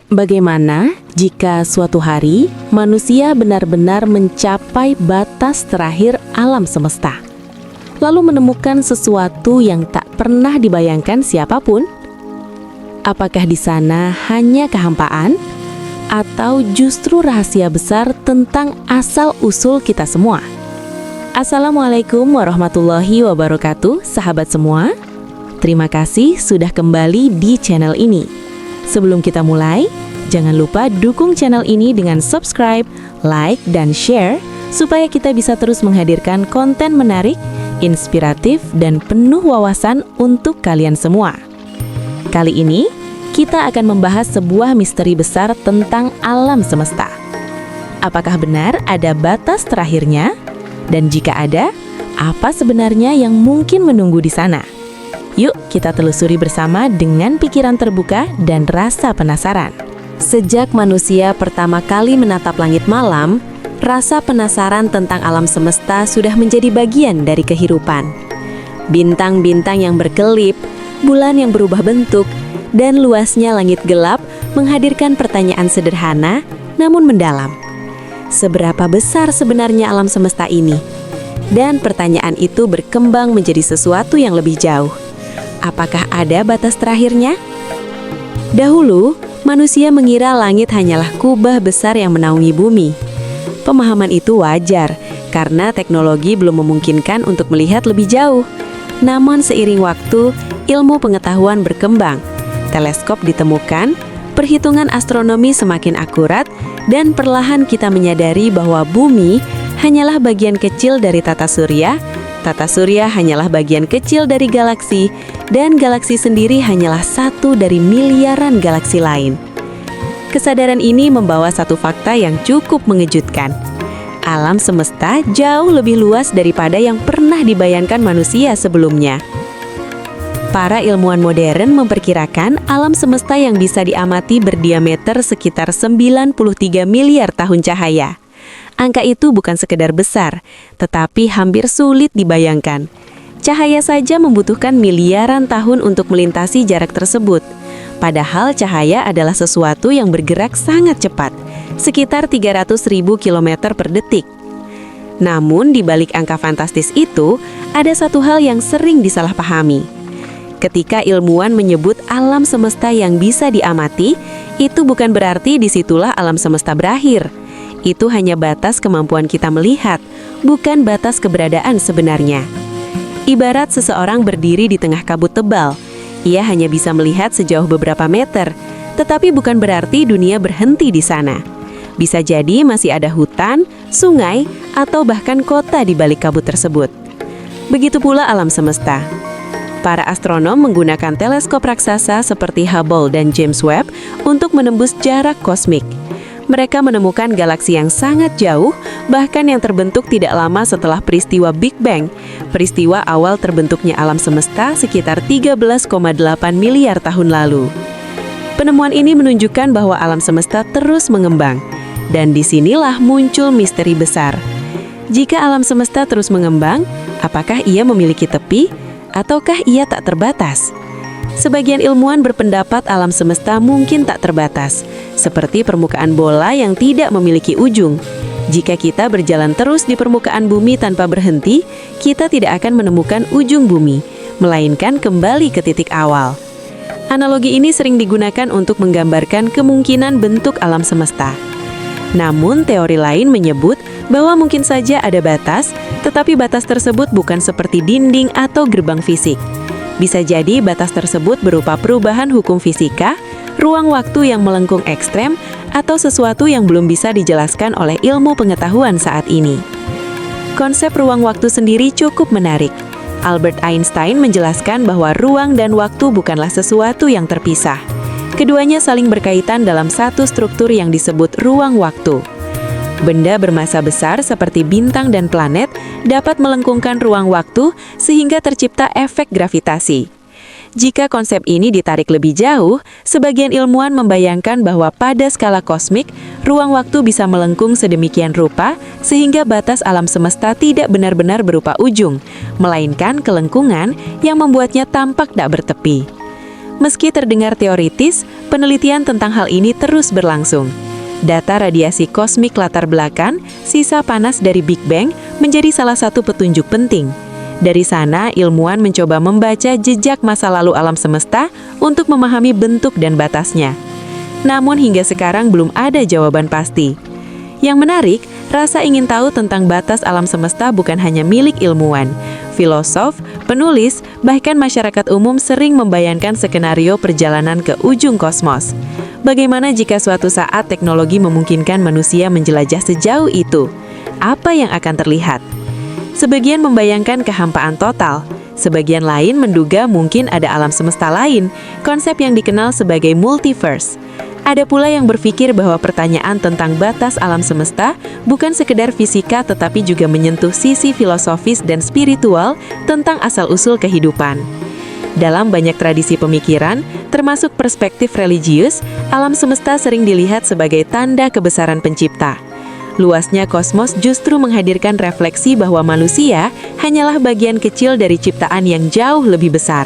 Bagaimana jika suatu hari manusia benar-benar mencapai batas terakhir alam semesta, lalu menemukan sesuatu yang tak pernah dibayangkan siapapun? Apakah di sana hanya kehampaan, atau justru rahasia besar tentang asal-usul kita semua? Assalamualaikum warahmatullahi wabarakatuh, sahabat semua. Terima kasih sudah kembali di channel ini. Sebelum kita mulai, jangan lupa dukung channel ini dengan subscribe, like, dan share supaya kita bisa terus menghadirkan konten menarik, inspiratif, dan penuh wawasan untuk kalian semua. Kali ini, kita akan membahas sebuah misteri besar tentang alam semesta. Apakah benar ada batas terakhirnya? Dan jika ada, apa sebenarnya yang mungkin menunggu di sana? Yuk kita telusuri bersama dengan pikiran terbuka dan rasa penasaran. Sejak manusia pertama kali menatap langit malam, rasa penasaran tentang alam semesta sudah menjadi bagian dari kehidupan. Bintang-bintang yang berkelip, bulan yang berubah bentuk, dan luasnya langit gelap menghadirkan pertanyaan sederhana namun mendalam. Seberapa besar sebenarnya alam semesta ini? Dan pertanyaan itu berkembang menjadi sesuatu yang lebih jauh. Apakah ada batas terakhirnya? Dahulu, manusia mengira langit hanyalah kubah besar yang menaungi bumi. Pemahaman itu wajar, karena teknologi belum memungkinkan untuk melihat lebih jauh. Namun seiring waktu, ilmu pengetahuan berkembang, teleskop ditemukan, perhitungan astronomi semakin akurat, dan perlahan kita menyadari bahwa bumi hanyalah bagian kecil dari tata surya hanyalah bagian kecil dari galaksi, dan galaksi sendiri hanyalah satu dari miliaran galaksi lain. Kesadaran ini membawa satu fakta yang cukup mengejutkan. Alam semesta jauh lebih luas daripada yang pernah dibayangkan manusia sebelumnya. Para ilmuwan modern memperkirakan alam semesta yang bisa diamati berdiameter sekitar 93 miliar tahun cahaya. Angka itu bukan sekedar besar, tetapi hampir sulit dibayangkan. Cahaya saja membutuhkan miliaran tahun untuk melintasi jarak tersebut. Padahal cahaya adalah sesuatu yang bergerak sangat cepat, sekitar 300.000 km per detik. Namun di balik angka fantastis itu, ada satu hal yang sering disalahpahami. Ketika ilmuwan menyebut alam semesta yang bisa diamati, itu bukan berarti disitulah alam semesta berakhir. Itu hanya batas kemampuan kita melihat, bukan batas keberadaan sebenarnya. Ibarat seseorang berdiri di tengah kabut tebal, ia hanya bisa melihat sejauh beberapa meter, tetapi bukan berarti dunia berhenti di sana. Bisa jadi masih ada hutan, sungai, atau bahkan kota di balik kabut tersebut. Begitu pula alam semesta. Para astronom menggunakan teleskop raksasa seperti Hubble dan James Webb untuk menembus jarak kosmik. Mereka menemukan galaksi yang sangat jauh, bahkan yang terbentuk tidak lama setelah peristiwa Big Bang, peristiwa awal terbentuknya alam semesta sekitar 13,8 miliar tahun lalu. Penemuan ini menunjukkan bahwa alam semesta terus mengembang, dan disinilah muncul misteri besar. Jika alam semesta terus mengembang, apakah ia memiliki tepi, ataukah ia tak terbatas? Sebagian ilmuwan berpendapat alam semesta mungkin tak terbatas, seperti permukaan bola yang tidak memiliki ujung. Jika kita berjalan terus di permukaan bumi tanpa berhenti, kita tidak akan menemukan ujung bumi, melainkan kembali ke titik awal. Analogi ini sering digunakan untuk menggambarkan kemungkinan bentuk alam semesta. Namun, teori lain menyebut bahwa mungkin saja ada batas, tetapi batas tersebut bukan seperti dinding atau gerbang fisik. Bisa jadi batas tersebut berupa perubahan hukum fisika, ruang waktu yang melengkung ekstrem, atau sesuatu yang belum bisa dijelaskan oleh ilmu pengetahuan saat ini. Konsep ruang waktu sendiri cukup menarik. Albert Einstein menjelaskan bahwa ruang dan waktu bukanlah sesuatu yang terpisah. Keduanya saling berkaitan dalam satu struktur yang disebut ruang waktu. Benda bermassa besar seperti bintang dan planet dapat melengkungkan ruang waktu sehingga tercipta efek gravitasi. Jika konsep ini ditarik lebih jauh, sebagian ilmuwan membayangkan bahwa pada skala kosmik, ruang waktu bisa melengkung sedemikian rupa sehingga batas alam semesta tidak benar-benar berupa ujung, melainkan kelengkungan yang membuatnya tampak tak bertepi. Meski terdengar teoritis, penelitian tentang hal ini terus berlangsung. Data radiasi kosmik latar belakang, sisa panas dari Big Bang, menjadi salah satu petunjuk penting. Dari sana, ilmuwan mencoba membaca jejak masa lalu alam semesta untuk memahami bentuk dan batasnya. Namun hingga sekarang belum ada jawaban pasti. Yang menarik, rasa ingin tahu tentang batas alam semesta bukan hanya milik ilmuwan. Filosof, penulis, bahkan masyarakat umum sering membayangkan skenario perjalanan ke ujung kosmos. Bagaimana jika suatu saat teknologi memungkinkan manusia menjelajah sejauh itu? Apa yang akan terlihat? Sebagian membayangkan kehampaan total, sebagian lain menduga mungkin ada alam semesta lain, konsep yang dikenal sebagai multiverse. Ada pula yang berpikir bahwa pertanyaan tentang batas alam semesta bukan sekedar fisika tetapi juga menyentuh sisi filosofis dan spiritual tentang asal-usul kehidupan. Dalam banyak tradisi pemikiran, termasuk perspektif religius, alam semesta sering dilihat sebagai tanda kebesaran pencipta. Luasnya kosmos justru menghadirkan refleksi bahwa manusia hanyalah bagian kecil dari ciptaan yang jauh lebih besar.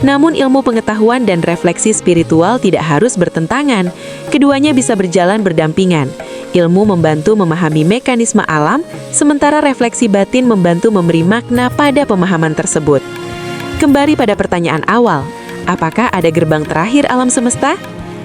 Namun ilmu pengetahuan dan refleksi spiritual tidak harus bertentangan. Keduanya bisa berjalan berdampingan. Ilmu membantu memahami mekanisme alam, sementara refleksi batin membantu memberi makna pada pemahaman tersebut. Kembali pada pertanyaan awal, apakah ada gerbang terakhir alam semesta?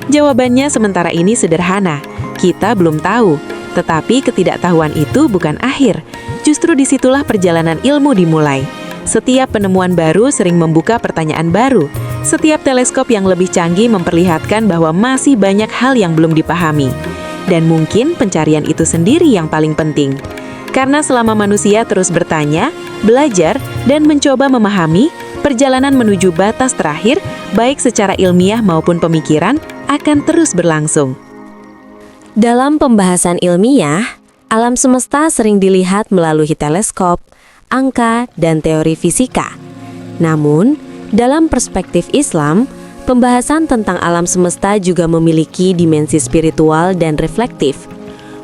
Jawabannya sementara ini sederhana, kita belum tahu. Tetapi ketidaktahuan itu bukan akhir. Justru disitulah perjalanan ilmu dimulai. Setiap penemuan baru sering membuka pertanyaan baru. Setiap teleskop yang lebih canggih memperlihatkan bahwa masih banyak hal yang belum dipahami. Dan mungkin pencarian itu sendiri yang paling penting. Karena selama manusia terus bertanya, belajar, dan mencoba memahami, perjalanan menuju batas terakhir, baik secara ilmiah maupun pemikiran, akan terus berlangsung. Dalam pembahasan ilmiah, alam semesta sering dilihat melalui teleskop, angka, dan teori fisika. Namun, dalam perspektif Islam, pembahasan tentang alam semesta juga memiliki dimensi spiritual dan reflektif.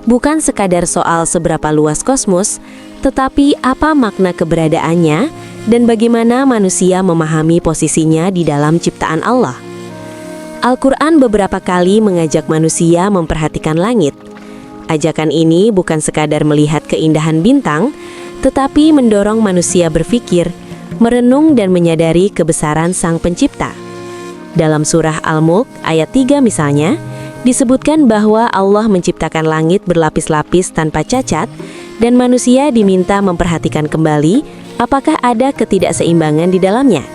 Bukan sekadar soal seberapa luas kosmos, tetapi apa makna keberadaannya dan bagaimana manusia memahami posisinya di dalam ciptaan Allah. Al-Quran beberapa kali mengajak manusia memperhatikan langit. Ajakan ini bukan sekadar melihat keindahan bintang, tetapi mendorong manusia berpikir, merenung dan menyadari kebesaran Sang Pencipta. Dalam surah Al-Mulk ayat 3 misalnya, disebutkan bahwa Allah menciptakan langit berlapis-lapis tanpa cacat, dan manusia diminta memperhatikan kembali apakah ada ketidakseimbangan di dalamnya.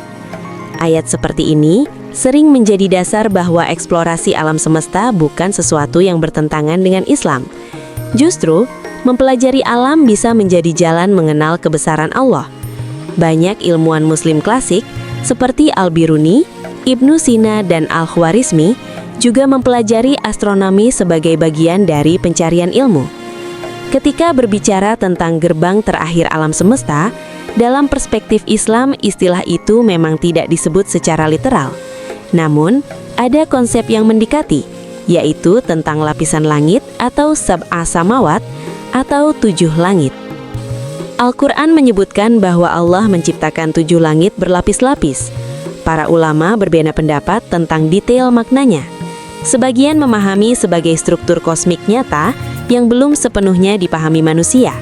Ayat seperti ini sering menjadi dasar bahwa eksplorasi alam semesta bukan sesuatu yang bertentangan dengan Islam. Justru, mempelajari alam bisa menjadi jalan mengenal kebesaran Allah. Banyak ilmuwan Muslim klasik, seperti Al-Biruni, Ibnu Sina, dan Al-Khwarizmi, juga mempelajari astronomi sebagai bagian dari pencarian ilmu. Ketika berbicara tentang gerbang terakhir alam semesta, dalam perspektif Islam, istilah itu memang tidak disebut secara literal. Namun, ada konsep yang mendekati, yaitu tentang lapisan langit atau sab'a samawat, atau 7 langit. Al-Quran menyebutkan bahwa Allah menciptakan 7 langit berlapis-lapis. Para ulama berbeda pendapat tentang detail maknanya. Sebagian memahami sebagai struktur kosmik nyata yang belum sepenuhnya dipahami manusia.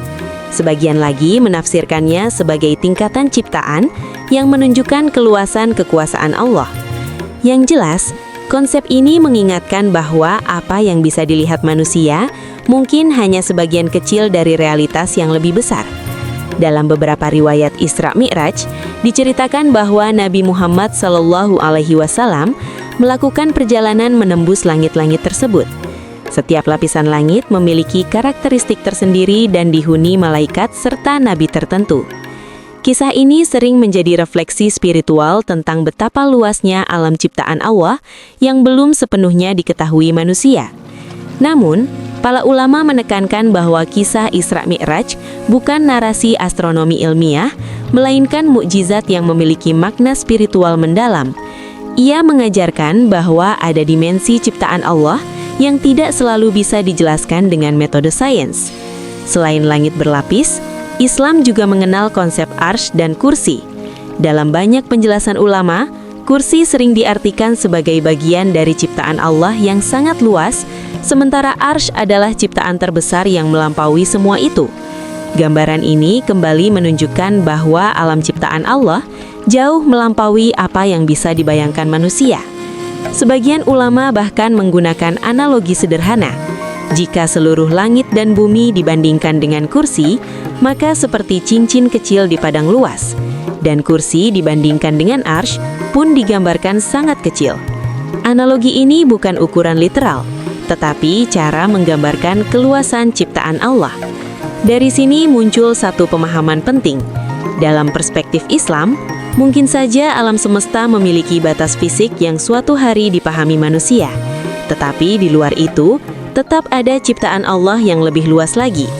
Sebagian lagi menafsirkannya sebagai tingkatan ciptaan yang menunjukkan keluasan kekuasaan Allah. Yang jelas, konsep ini mengingatkan bahwa apa yang bisa dilihat manusia mungkin hanya sebagian kecil dari realitas yang lebih besar. Dalam beberapa riwayat Isra Mi'raj, diceritakan bahwa Nabi Muhammad SAW melakukan perjalanan menembus langit-langit tersebut. Setiap lapisan langit memiliki karakteristik tersendiri dan dihuni malaikat serta nabi tertentu. Kisah ini sering menjadi refleksi spiritual tentang betapa luasnya alam ciptaan Allah yang belum sepenuhnya diketahui manusia. Namun, para ulama menekankan bahwa kisah Isra Mi'raj bukan narasi astronomi ilmiah, melainkan mukjizat yang memiliki makna spiritual mendalam. Ia mengajarkan bahwa ada dimensi ciptaan Allah yang tidak selalu bisa dijelaskan dengan metode sains. Selain langit berlapis, Islam juga mengenal konsep arsy dan kursi. Dalam banyak penjelasan ulama, Kursi sering diartikan sebagai bagian dari ciptaan Allah yang sangat luas, sementara arsy adalah ciptaan terbesar yang melampaui semua itu. Gambaran ini kembali menunjukkan bahwa alam ciptaan Allah jauh melampaui apa yang bisa dibayangkan manusia. Sebagian ulama bahkan menggunakan analogi sederhana. Jika seluruh langit dan bumi dibandingkan dengan kursi, maka seperti cincin kecil di padang luas. Dan kursi dibandingkan dengan arsy pun digambarkan sangat kecil. Analogi ini bukan ukuran literal, tetapi cara menggambarkan keluasan ciptaan Allah. Dari sini muncul satu pemahaman penting. Dalam perspektif Islam, mungkin saja alam semesta memiliki batas fisik yang suatu hari dipahami manusia. Tetapi di luar itu, tetap ada ciptaan Allah yang lebih luas lagi.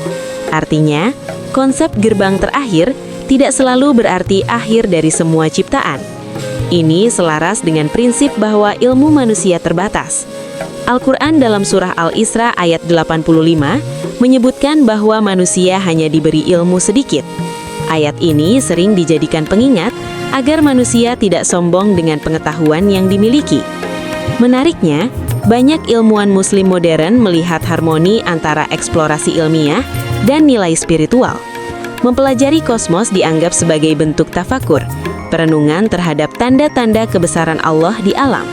Artinya, konsep gerbang terakhir tidak selalu berarti akhir dari semua ciptaan. Ini selaras dengan prinsip bahwa ilmu manusia terbatas. Al-Quran dalam surah Al-Isra ayat 85 menyebutkan bahwa manusia hanya diberi ilmu sedikit. Ayat ini sering dijadikan pengingat agar manusia tidak sombong dengan pengetahuan yang dimiliki. Menariknya, banyak ilmuwan muslim modern melihat harmoni antara eksplorasi ilmiah dan nilai spiritual. Mempelajari kosmos dianggap sebagai bentuk tafakur, perenungan terhadap tanda-tanda kebesaran Allah di alam.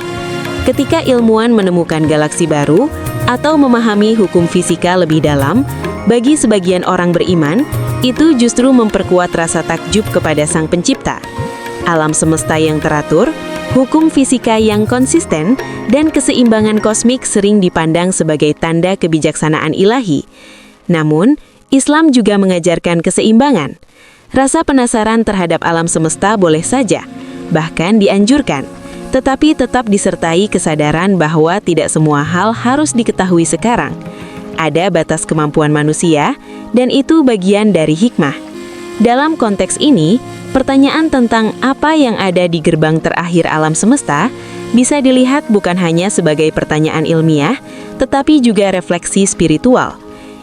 Ketika ilmuwan menemukan galaksi baru atau memahami hukum fisika lebih dalam, bagi sebagian orang beriman, itu justru memperkuat rasa takjub kepada Sang Pencipta. Alam semesta yang teratur, hukum fisika yang konsisten, dan keseimbangan kosmik sering dipandang sebagai tanda kebijaksanaan ilahi. Namun, Islam juga mengajarkan keseimbangan. Rasa penasaran terhadap alam semesta boleh saja, bahkan dianjurkan, tetapi tetap disertai kesadaran bahwa tidak semua hal harus diketahui sekarang. Ada batas kemampuan manusia, dan itu bagian dari hikmah. Dalam konteks ini, pertanyaan tentang apa yang ada di gerbang terakhir alam semesta bisa dilihat bukan hanya sebagai pertanyaan ilmiah, tetapi juga refleksi spiritual.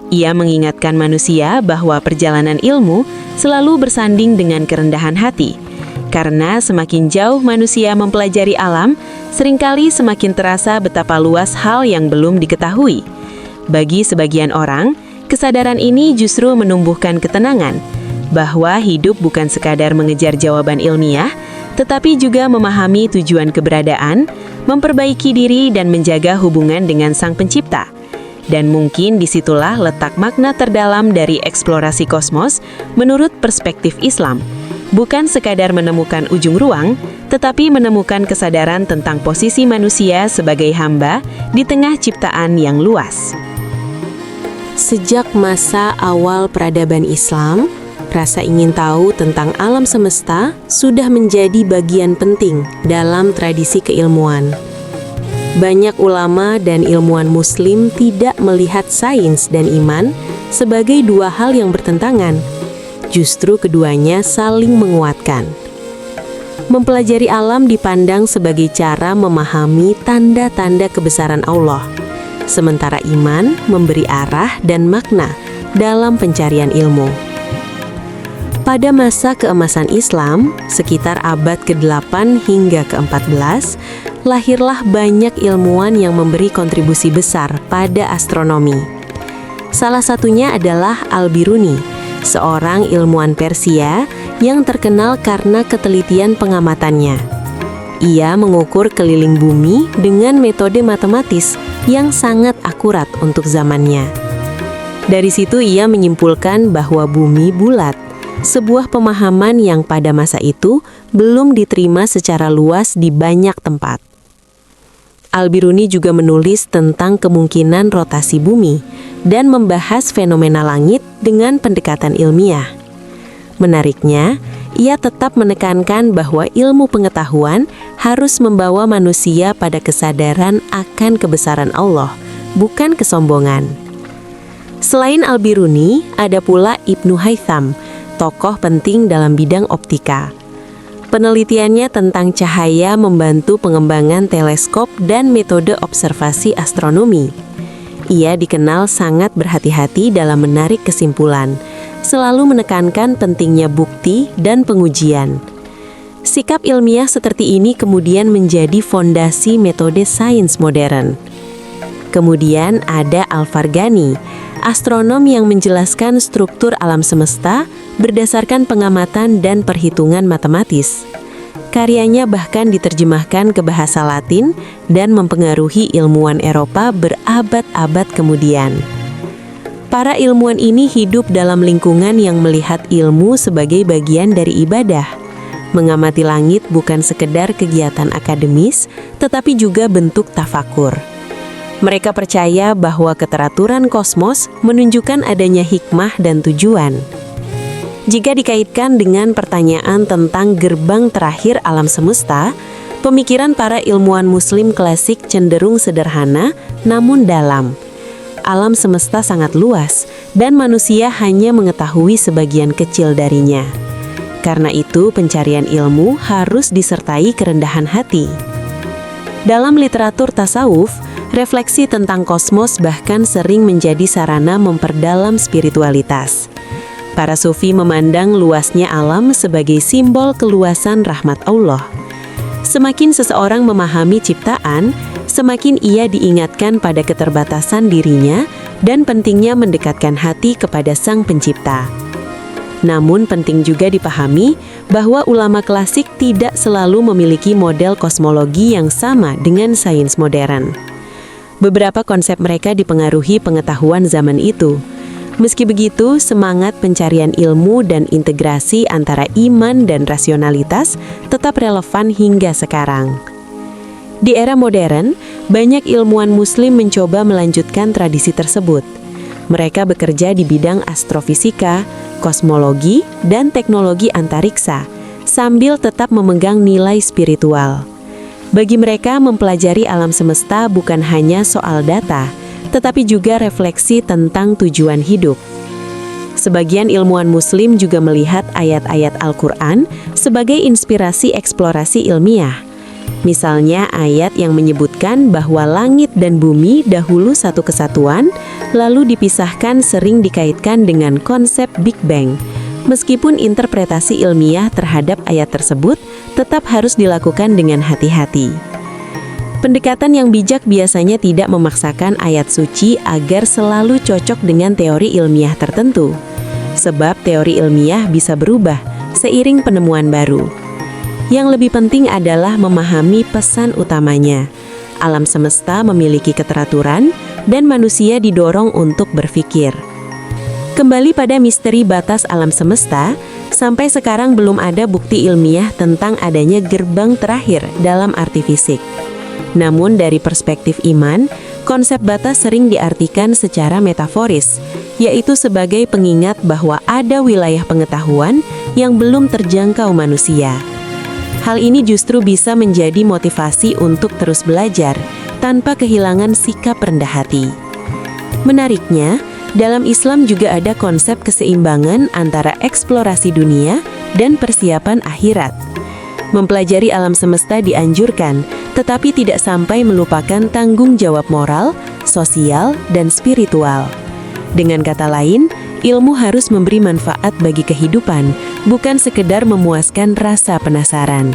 Ia mengingatkan manusia bahwa perjalanan ilmu selalu bersanding dengan kerendahan hati. Karena semakin jauh manusia mempelajari alam, seringkali semakin terasa betapa luas hal yang belum diketahui. Bagi sebagian orang, kesadaran ini justru menumbuhkan ketenangan, bahwa hidup bukan sekadar mengejar jawaban ilmiah, tetapi juga memahami tujuan keberadaan, memperbaiki diri dan menjaga hubungan dengan Sang Pencipta. Dan mungkin disitulah letak makna terdalam dari eksplorasi kosmos menurut perspektif Islam. Bukan sekadar menemukan ujung ruang, tetapi menemukan kesadaran tentang posisi manusia sebagai hamba di tengah ciptaan yang luas. Sejak masa awal peradaban Islam, rasa ingin tahu tentang alam semesta sudah menjadi bagian penting dalam tradisi keilmuan. Banyak ulama dan ilmuwan muslim tidak melihat sains dan iman sebagai dua hal yang bertentangan. Justru keduanya saling menguatkan. Mempelajari alam dipandang sebagai cara memahami tanda-tanda kebesaran Allah, sementara iman memberi arah dan makna dalam pencarian ilmu. Pada masa keemasan Islam, sekitar abad ke-8 hingga ke-14, lahirlah banyak ilmuwan yang memberi kontribusi besar pada astronomi. Salah satunya adalah Al-Biruni, seorang ilmuwan Persia yang terkenal karena ketelitian pengamatannya. Ia mengukur keliling bumi dengan metode matematis yang sangat akurat untuk zamannya. Dari situ ia menyimpulkan bahwa bumi bulat, sebuah pemahaman yang pada masa itu belum diterima secara luas di banyak tempat. Al-Biruni juga menulis tentang kemungkinan rotasi bumi dan membahas fenomena langit dengan pendekatan ilmiah. Menariknya, ia tetap menekankan bahwa ilmu pengetahuan harus membawa manusia pada kesadaran akan kebesaran Allah, bukan kesombongan. Selain Al-Biruni, ada pula Ibnu Haytham, tokoh penting dalam bidang optika. Penelitiannya tentang cahaya membantu pengembangan teleskop dan metode observasi astronomi. Ia dikenal sangat berhati-hati dalam menarik kesimpulan, selalu menekankan pentingnya bukti dan pengujian. Sikap ilmiah seperti ini kemudian menjadi fondasi metode sains modern. Kemudian ada Al-Farghani, astronom yang menjelaskan struktur alam semesta berdasarkan pengamatan dan perhitungan matematis. Karyanya bahkan diterjemahkan ke bahasa Latin dan mempengaruhi ilmuwan Eropa berabad-abad kemudian. Para ilmuwan ini hidup dalam lingkungan yang melihat ilmu sebagai bagian dari ibadah. Mengamati langit bukan sekedar kegiatan akademis, tetapi juga bentuk tafakur. Mereka percaya bahwa keteraturan kosmos menunjukkan adanya hikmah dan tujuan. Jika dikaitkan dengan pertanyaan tentang gerbang terakhir alam semesta, pemikiran para ilmuwan Muslim klasik cenderung sederhana namun dalam. Alam semesta sangat luas, dan manusia hanya mengetahui sebagian kecil darinya. Karena itu, pencarian ilmu harus disertai kerendahan hati. Dalam literatur tasawuf, refleksi tentang kosmos bahkan sering menjadi sarana memperdalam spiritualitas. Para sufi memandang luasnya alam sebagai simbol keluasan rahmat Allah. Semakin seseorang memahami ciptaan, semakin ia diingatkan pada keterbatasan dirinya dan pentingnya mendekatkan hati kepada Sang Pencipta. Namun penting juga dipahami bahwa ulama klasik tidak selalu memiliki model kosmologi yang sama dengan sains modern. Beberapa konsep mereka dipengaruhi pengetahuan zaman itu. Meski begitu, semangat pencarian ilmu dan integrasi antara iman dan rasionalitas tetap relevan hingga sekarang. Di era modern, banyak ilmuwan Muslim mencoba melanjutkan tradisi tersebut. Mereka bekerja di bidang astrofisika, kosmologi, dan teknologi antariksa, sambil tetap memegang nilai spiritual. Bagi mereka, mempelajari alam semesta bukan hanya soal data, tetapi juga refleksi tentang tujuan hidup. Sebagian ilmuwan Muslim juga melihat ayat-ayat Al-Quran sebagai inspirasi eksplorasi ilmiah. Misalnya ayat yang menyebutkan bahwa langit dan bumi dahulu satu kesatuan, lalu dipisahkan sering dikaitkan dengan konsep Big Bang. Meskipun interpretasi ilmiah terhadap ayat tersebut tetap harus dilakukan dengan hati-hati. Pendekatan yang bijak biasanya tidak memaksakan ayat suci agar selalu cocok dengan teori ilmiah tertentu. Sebab teori ilmiah bisa berubah seiring penemuan baru. Yang lebih penting adalah memahami pesan utamanya. Alam semesta memiliki keteraturan dan manusia didorong untuk berpikir. Kembali pada misteri batas alam semesta, sampai sekarang belum ada bukti ilmiah tentang adanya gerbang terakhir dalam arti fisik. Namun dari perspektif iman, konsep batas sering diartikan secara metaforis, yaitu sebagai pengingat bahwa ada wilayah pengetahuan yang belum terjangkau manusia. Hal ini justru bisa menjadi motivasi untuk terus belajar tanpa kehilangan sikap rendah hati. Menariknya, dalam Islam juga ada konsep keseimbangan antara eksplorasi dunia dan persiapan akhirat. Mempelajari alam semesta dianjurkan, tetapi tidak sampai melupakan tanggung jawab moral, sosial, dan spiritual. Dengan kata lain, ilmu harus memberi manfaat bagi kehidupan, bukan sekedar memuaskan rasa penasaran.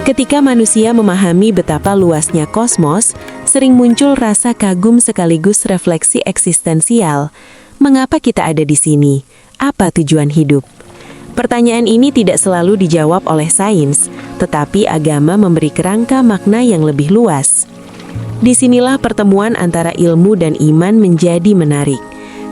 Ketika manusia memahami betapa luasnya kosmos, sering muncul rasa kagum sekaligus refleksi eksistensial. Mengapa kita ada di sini? Apa tujuan hidup? Pertanyaan ini tidak selalu dijawab oleh sains, tetapi agama memberi kerangka makna yang lebih luas. Disinilah pertemuan antara ilmu dan iman menjadi menarik.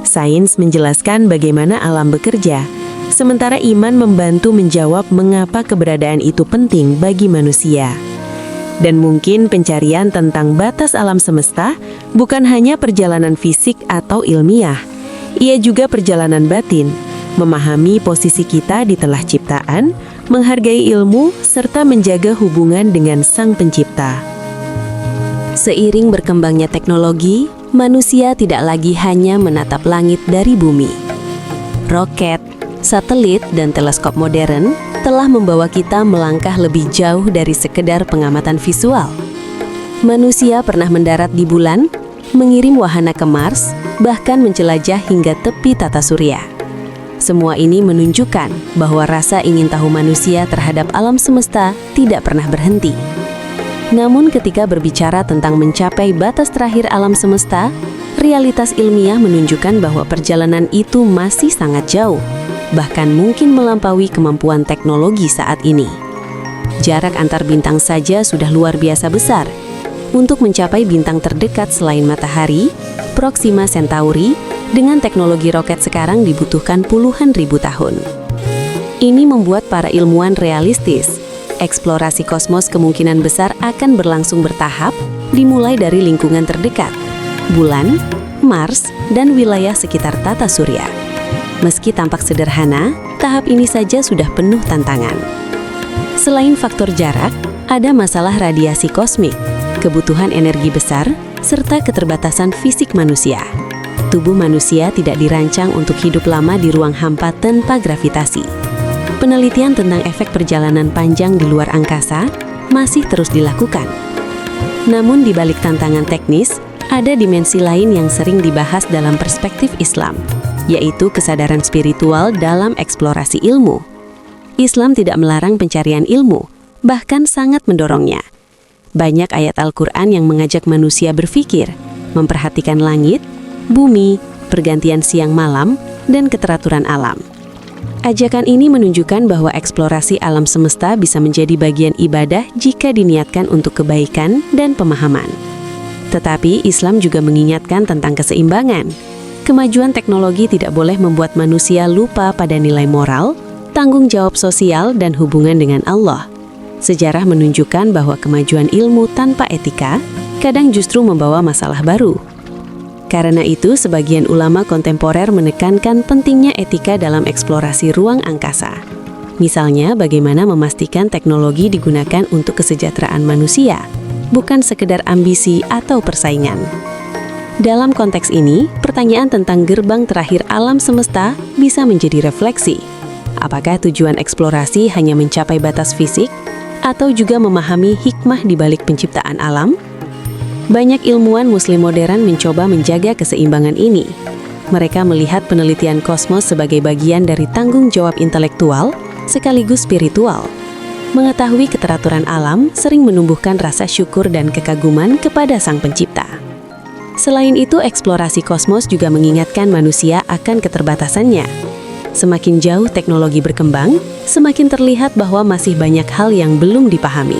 Sains menjelaskan bagaimana alam bekerja, sementara iman membantu menjawab mengapa keberadaan itu penting bagi manusia. Dan mungkin pencarian tentang batas alam semesta bukan hanya perjalanan fisik atau ilmiah, ia juga perjalanan batin, memahami posisi kita di telah ciptaan, menghargai ilmu, serta menjaga hubungan dengan Sang Pencipta. Seiring berkembangnya teknologi, manusia tidak lagi hanya menatap langit dari bumi. Roket, satelit, dan teleskop modern telah membawa kita melangkah lebih jauh dari sekedar pengamatan visual. Manusia pernah mendarat di bulan, mengirim wahana ke Mars, bahkan menjelajah hingga tepi tata surya. Semua ini menunjukkan bahwa rasa ingin tahu manusia terhadap alam semesta tidak pernah berhenti. Namun ketika berbicara tentang mencapai batas terakhir alam semesta, realitas ilmiah menunjukkan bahwa perjalanan itu masih sangat jauh, bahkan mungkin melampaui kemampuan teknologi saat ini. Jarak antar bintang saja sudah luar biasa besar. Untuk mencapai bintang terdekat selain matahari, Proxima Centauri, dengan teknologi roket sekarang dibutuhkan puluhan ribu tahun. Ini membuat para ilmuwan realistis. Eksplorasi kosmos kemungkinan besar akan berlangsung bertahap, dimulai dari lingkungan terdekat, bulan, Mars, dan wilayah sekitar tata surya. Meski tampak sederhana, tahap ini saja sudah penuh tantangan. Selain faktor jarak, ada masalah radiasi kosmik, kebutuhan energi besar, serta keterbatasan fisik manusia. Tubuh manusia tidak dirancang untuk hidup lama di ruang hampa tanpa gravitasi. Penelitian tentang efek perjalanan panjang di luar angkasa masih terus dilakukan. Namun di balik tantangan teknis, ada dimensi lain yang sering dibahas dalam perspektif Islam, yaitu kesadaran spiritual dalam eksplorasi ilmu. Islam tidak melarang pencarian ilmu, bahkan sangat mendorongnya. Banyak ayat Al-Quran yang mengajak manusia berpikir, memperhatikan langit, bumi, pergantian siang malam, dan keteraturan alam. Ajakan ini menunjukkan bahwa eksplorasi alam semesta bisa menjadi bagian ibadah jika diniatkan untuk kebaikan dan pemahaman. Tetapi Islam juga mengingatkan tentang keseimbangan. Kemajuan teknologi tidak boleh membuat manusia lupa pada nilai moral, tanggung jawab sosial, dan hubungan dengan Allah. Sejarah menunjukkan bahwa kemajuan ilmu tanpa etika kadang justru membawa masalah baru. Karena itu, sebagian ulama kontemporer menekankan pentingnya etika dalam eksplorasi ruang angkasa. Misalnya, bagaimana memastikan teknologi digunakan untuk kesejahteraan manusia, bukan sekedar ambisi atau persaingan. Dalam konteks ini, pertanyaan tentang gerbang terakhir alam semesta bisa menjadi refleksi. Apakah tujuan eksplorasi hanya mencapai batas fisik, atau juga memahami hikmah di balik penciptaan alam? Banyak ilmuwan Muslim modern mencoba menjaga keseimbangan ini. Mereka melihat penelitian kosmos sebagai bagian dari tanggung jawab intelektual sekaligus spiritual. Mengetahui keteraturan alam sering menumbuhkan rasa syukur dan kekaguman kepada Sang Pencipta. Selain itu, eksplorasi kosmos juga mengingatkan manusia akan keterbatasannya. Semakin jauh teknologi berkembang, semakin terlihat bahwa masih banyak hal yang belum dipahami.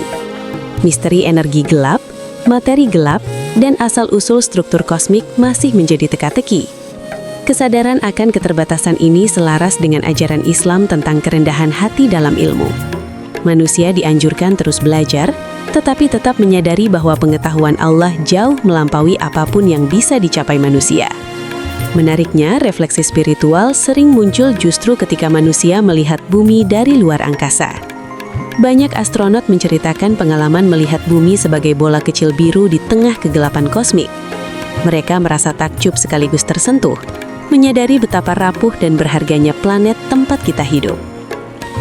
Misteri energi gelap, materi gelap, dan asal-usul struktur kosmik masih menjadi teka-teki. Kesadaran akan keterbatasan ini selaras dengan ajaran Islam tentang kerendahan hati dalam ilmu. Manusia dianjurkan terus belajar, tetapi tetap menyadari bahwa pengetahuan Allah jauh melampaui apapun yang bisa dicapai manusia. Menariknya, refleksi spiritual sering muncul justru ketika manusia melihat bumi dari luar angkasa. Banyak astronot menceritakan pengalaman melihat bumi sebagai bola kecil biru di tengah kegelapan kosmik. Mereka merasa takjub sekaligus tersentuh, menyadari betapa rapuh dan berharganya planet tempat kita hidup.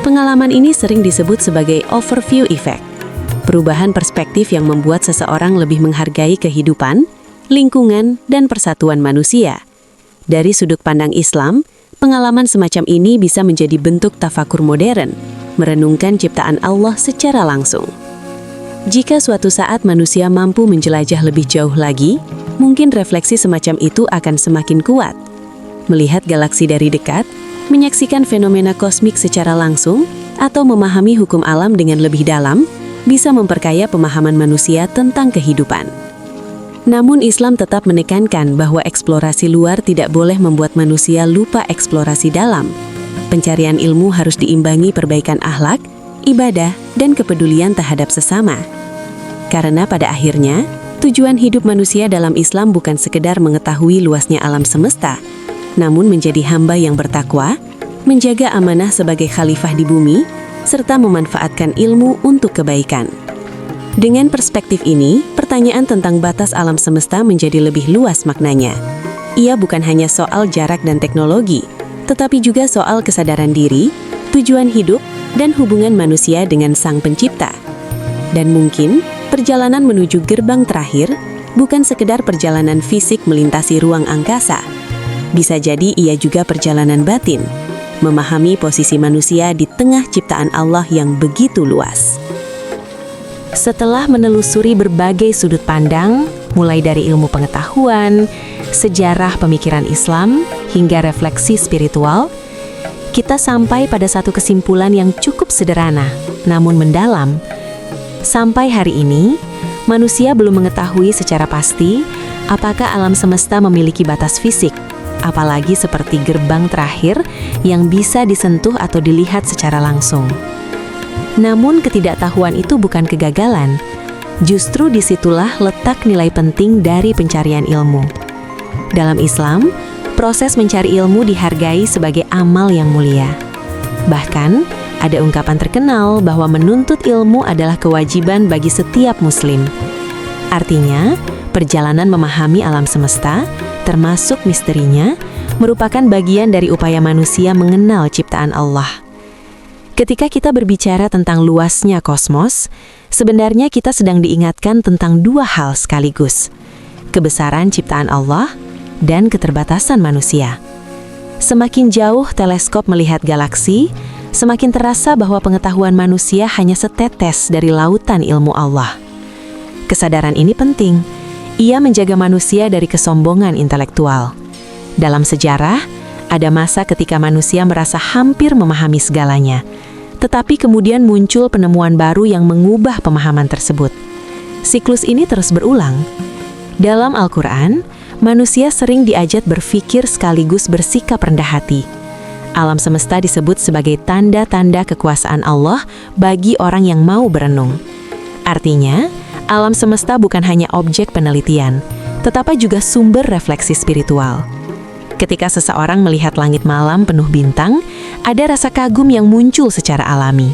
Pengalaman ini sering disebut sebagai overview effect, perubahan perspektif yang membuat seseorang lebih menghargai kehidupan, lingkungan, dan persatuan manusia. Dari sudut pandang Islam, pengalaman semacam ini bisa menjadi bentuk tafakur modern, merenungkan ciptaan Allah secara langsung. Jika suatu saat manusia mampu menjelajah lebih jauh lagi, mungkin refleksi semacam itu akan semakin kuat. Melihat galaksi dari dekat, menyaksikan fenomena kosmik secara langsung, atau memahami hukum alam dengan lebih dalam, bisa memperkaya pemahaman manusia tentang kehidupan. Namun Islam tetap menekankan bahwa eksplorasi luar tidak boleh membuat manusia lupa eksplorasi dalam. Pencarian ilmu harus diimbangi perbaikan akhlak, ibadah, dan kepedulian terhadap sesama. Karena pada akhirnya, tujuan hidup manusia dalam Islam bukan sekedar mengetahui luasnya alam semesta, namun menjadi hamba yang bertakwa, menjaga amanah sebagai khalifah di bumi, serta memanfaatkan ilmu untuk kebaikan. Dengan perspektif ini, pertanyaan tentang batas alam semesta menjadi lebih luas maknanya. Ia bukan hanya soal jarak dan teknologi, tetapi juga soal kesadaran diri, tujuan hidup, dan hubungan manusia dengan Sang Pencipta. Dan mungkin, perjalanan menuju gerbang terakhir bukan sekedar perjalanan fisik melintasi ruang angkasa. Bisa jadi ia juga perjalanan batin, memahami posisi manusia di tengah ciptaan Allah yang begitu luas. Setelah menelusuri berbagai sudut pandang, mulai dari ilmu pengetahuan, sejarah pemikiran Islam, hingga refleksi spiritual, kita sampai pada satu kesimpulan yang cukup sederhana, namun mendalam. Sampai hari ini, manusia belum mengetahui secara pasti apakah alam semesta memiliki batas fisik, apalagi seperti gerbang terakhir yang bisa disentuh atau dilihat secara langsung. Namun ketidaktahuan itu bukan kegagalan. Justru disitulah letak nilai penting dari pencarian ilmu. Dalam Islam, proses mencari ilmu dihargai sebagai amal yang mulia. Bahkan, ada ungkapan terkenal bahwa menuntut ilmu adalah kewajiban bagi setiap muslim. Artinya, perjalanan memahami alam semesta, termasuk misterinya, merupakan bagian dari upaya manusia mengenal ciptaan Allah. Ketika kita berbicara tentang luasnya kosmos, sebenarnya kita sedang diingatkan tentang dua hal sekaligus: kebesaran ciptaan Allah dan keterbatasan manusia. Semakin jauh teleskop melihat galaksi, semakin terasa bahwa pengetahuan manusia hanya setetes dari lautan ilmu Allah. Kesadaran ini penting. Ia menjaga manusia dari kesombongan intelektual. Dalam sejarah, ada masa ketika manusia merasa hampir memahami segalanya, tetapi kemudian muncul penemuan baru yang mengubah pemahaman tersebut. Siklus ini terus berulang. Dalam Al-Quran, manusia sering diajak berpikir sekaligus bersikap rendah hati. Alam semesta disebut sebagai tanda-tanda kekuasaan Allah bagi orang yang mau berenung. Artinya, alam semesta bukan hanya objek penelitian, tetapi juga sumber refleksi spiritual. Ketika seseorang melihat langit malam penuh bintang, ada rasa kagum yang muncul secara alami.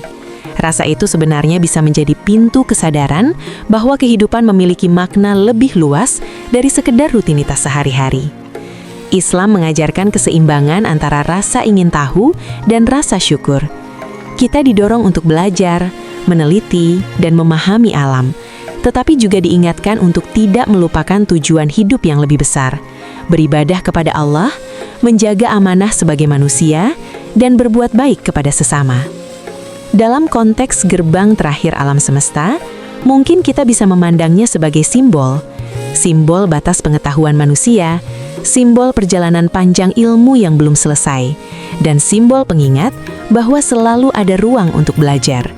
Rasa itu sebenarnya bisa menjadi pintu kesadaran bahwa kehidupan memiliki makna lebih luas dari sekedar rutinitas sehari-hari. Islam mengajarkan keseimbangan antara rasa ingin tahu dan rasa syukur. Kita didorong untuk belajar, meneliti, dan memahami alam, tetapi juga diingatkan untuk tidak melupakan tujuan hidup yang lebih besar: beribadah kepada Allah, menjaga amanah sebagai manusia, dan berbuat baik kepada sesama. Dalam konteks gerbang terakhir alam semesta, mungkin kita bisa memandangnya sebagai simbol batas pengetahuan manusia, simbol perjalanan panjang ilmu yang belum selesai, dan simbol pengingat bahwa selalu ada ruang untuk belajar.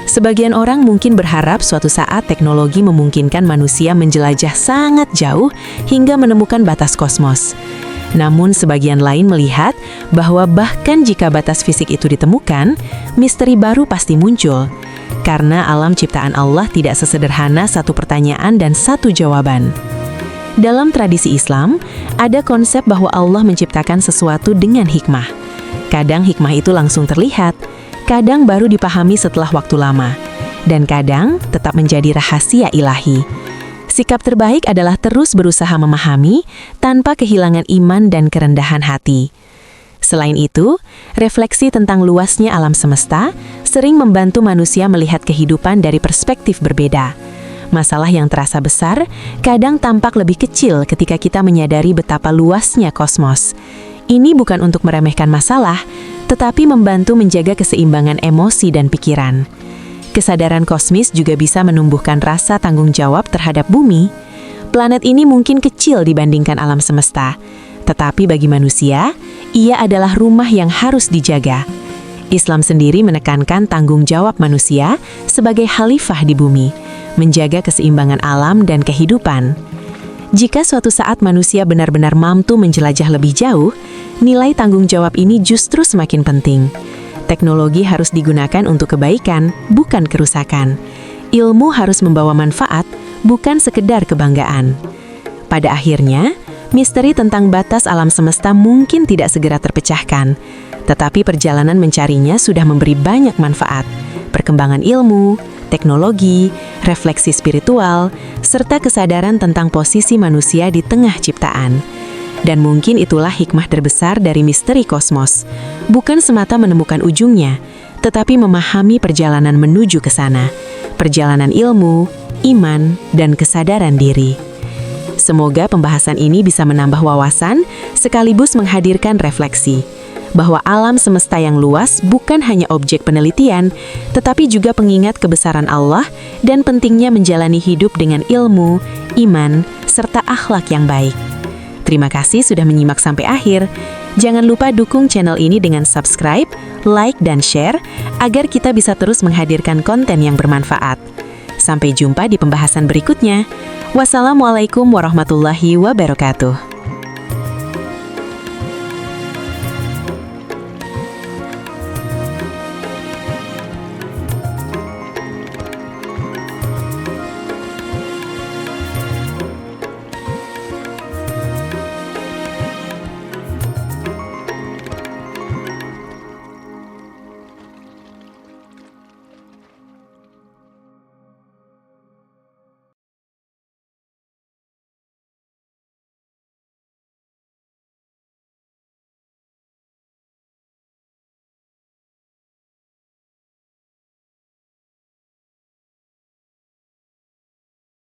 Sebagian orang mungkin berharap suatu saat teknologi memungkinkan manusia menjelajah sangat jauh hingga menemukan batas kosmos. Namun sebagian lain melihat bahwa bahkan jika batas fisik itu ditemukan, misteri baru pasti muncul. Karena alam ciptaan Allah tidak sesederhana satu pertanyaan dan satu jawaban. Dalam tradisi Islam, ada konsep bahwa Allah menciptakan sesuatu dengan hikmah. Kadang hikmah itu langsung terlihat, kadang baru dipahami setelah waktu lama, dan kadang tetap menjadi rahasia ilahi. Sikap terbaik adalah terus berusaha memahami tanpa kehilangan iman dan kerendahan hati. Selain itu, refleksi tentang luasnya alam semesta sering membantu manusia melihat kehidupan dari perspektif berbeda. Masalah yang terasa besar kadang tampak lebih kecil ketika kita menyadari betapa luasnya kosmos. Ini bukan untuk meremehkan masalah, tetapi membantu menjaga keseimbangan emosi dan pikiran. Kesadaran kosmis juga bisa menumbuhkan rasa tanggung jawab terhadap bumi. Planet ini mungkin kecil dibandingkan alam semesta, tetapi bagi manusia, ia adalah rumah yang harus dijaga. Islam sendiri menekankan tanggung jawab manusia sebagai khalifah di bumi, menjaga keseimbangan alam dan kehidupan. Jika suatu saat manusia benar-benar mampu menjelajah lebih jauh, nilai tanggung jawab ini justru semakin penting. Teknologi harus digunakan untuk kebaikan, bukan kerusakan. Ilmu harus membawa manfaat, bukan sekedar kebanggaan. Pada akhirnya, misteri tentang batas alam semesta mungkin tidak segera terpecahkan, tetapi perjalanan mencarinya sudah memberi banyak manfaat. Perkembangan ilmu, teknologi, refleksi spiritual, serta kesadaran tentang posisi manusia di tengah ciptaan. Dan mungkin itulah hikmah terbesar dari misteri kosmos. Bukan semata menemukan ujungnya, tetapi memahami perjalanan menuju ke sana. Perjalanan ilmu, iman, dan kesadaran diri. Semoga pembahasan ini bisa menambah wawasan sekaligus menghadirkan refleksi. bahwa alam semesta yang luas bukan hanya objek penelitian, tetapi juga pengingat kebesaran Allah dan pentingnya menjalani hidup dengan ilmu, iman, serta akhlak yang baik. Terima kasih sudah menyimak sampai akhir. Jangan lupa dukung channel ini dengan subscribe, like, dan share agar kita bisa terus menghadirkan konten yang bermanfaat. Sampai jumpa di pembahasan berikutnya. Wassalamualaikum warahmatullahi wabarakatuh.